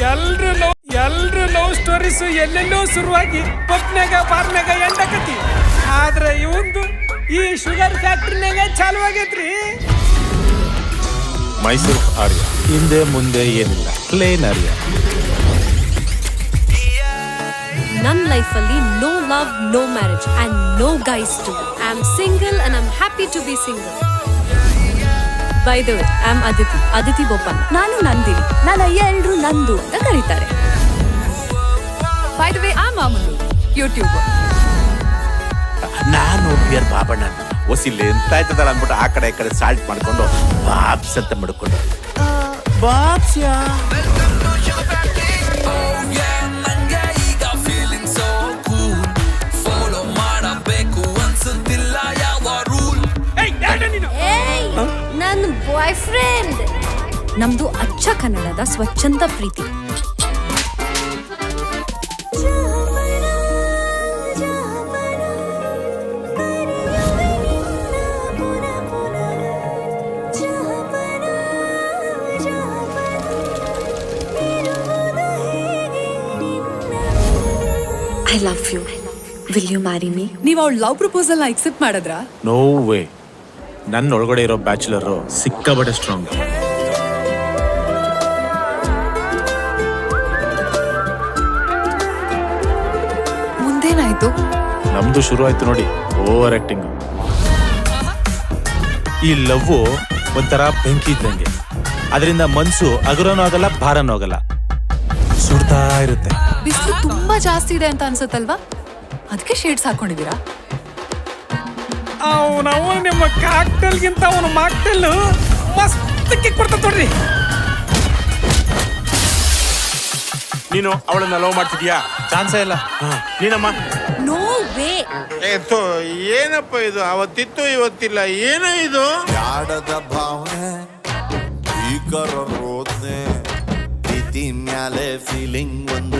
ಎಲ್ರು love stories ಎಲ್ಲೆಲ್ಲೋ ಶುರುವಾಗಿ ಪಪ್ನಾಗ ಬಾರ್ನಾಗ ಎಂಡಕತಿ. ಆದ್ರೆ ಇವಂದು ಈ ಶುಗರ್ ಫ್ಯಾಕ್ಟ್ರಿನಾಗ ಚಾಲು ಆಗೈತ್ರಿ. ಮೈಸೂರು ಆರ್ಯ, ಹಿಂದೆ ಮುಂದೆ ಏನಿಲ್ಲ, ಪ್ಲೇನ್ ಆರ್ಯ. ನನ್ನ ಲೈಫಲ್ಲಿ no love, no marriage and no guys too. I am single and I am happy to be single. By the way, I am Aditi Bopanna. ನಾನು ನಂದಿನಿ. ನನ್ನ ಎಲ್ರು ನಂದು ಅಂತ ಕರೀತಾರೆ. By the way, I am Amalu, YouTuber. ನಾನು ಬಿಯರ್ ಬಾಬಣ್ಣ. ಒಸಿಲ್ ಎಂತ ಆಯ್ತದಲ್ಲ ಅಂದ್ಬಿಟ್ಟು ಆ ಕಡೆ ಈ ಕಡೆ ಸಾಲ್ಟ್ ಮಾಡ್ಕೊಂಡು ಬಾಬ್ಸ್ ಅಂತ ಮಾಡ್ಕೊಂಡು ಬಾಬ್ಸ್ಯಾ. ನನ್ನ ಬಾಯ್ ಫ್ರೆಂಡ್. ನಮ್ದು ಅಚ್ಚ ಕನ್ನಡದ ಸ್ವಚ್ಛಂದ ಪ್ರೀತಿ. I love you. Will you marry me? ನೀವು ಅವಳ ಲವ್ ಪ್ರಪೋಸಲ್ ಎಕ್ಸೆಪ್ಟ್ ಮಾಡಿದ್ರಾ? No way. ನನ್ನ ಒಳಗಡೆ ಇರೋ ಬ್ಯಾಚುಲರ್ ಸಿಕ್ಕಾಬಟ್ಟೆ ಸ್ಟ್ರಾಂಗ್. ಮುಂದೇನಾಯ್ತು? ನಮ್ದು ಶುರು ಆಯ್ತು ನೋಡಿ, ಓವರ್ ಆಕ್ಟಿಂಗ್. ಈ ಲವ್ ಒಂಥರ ಬೆಂಕಿ ಇದ್ದಂಗೆ. ಅದರಿಂದ ಮನ್ಸು ಅಗರನೂ ಆಗಲ್ಲ, ಭಾರನೂ ಆಗಲ್ಲ, ಸುಡ್ತಾ ಇರುತ್ತೆ. ಬಿಸಿಲು ತುಂಬಾ ಜಾಸ್ತಿ ಇದೆ ಅಂತ ಅನ್ಸುತ್ತಲ್ವಾ? ಅದಕ್ಕೆ ಶೇಡ್ಸ್ ಹಾಕೊಂಡಿದ್ದೀರಾ? ನಾವು ನಿಮ್ಮ ಕಾಕ್ಟೆಲ್ಗಿಂತ ಅವನ ಮಾಕ್ಟೆಲ್ ಮಸ್ತ್ ಕಿಕ್ ಕೊಡ್ತಾ ನೋಡ್ರಿ. ನೀನು ಅವಳನ್ನ ಲವ್ ಮಾಡ್ತಿದ್ಯಾ? ಚಾನ್ಸೇ ಇಲ್ಲ. ನೀನಮ್ಮ? No way. ಏನಪ್ಪ ಇದು? ಅವತ್ತಿತ್ತು ಇವತ್ತಿಲ್ಲ, ಏನೋ ಇದು? ಯಾಡದ ಭಾವನೆ, ಭೀಕರ ರೋದನೆ, ಪ್ರೀತಿ ಮ್ಯಾಲೆ ಫೀಲಿಂಗ್ ಒಂದು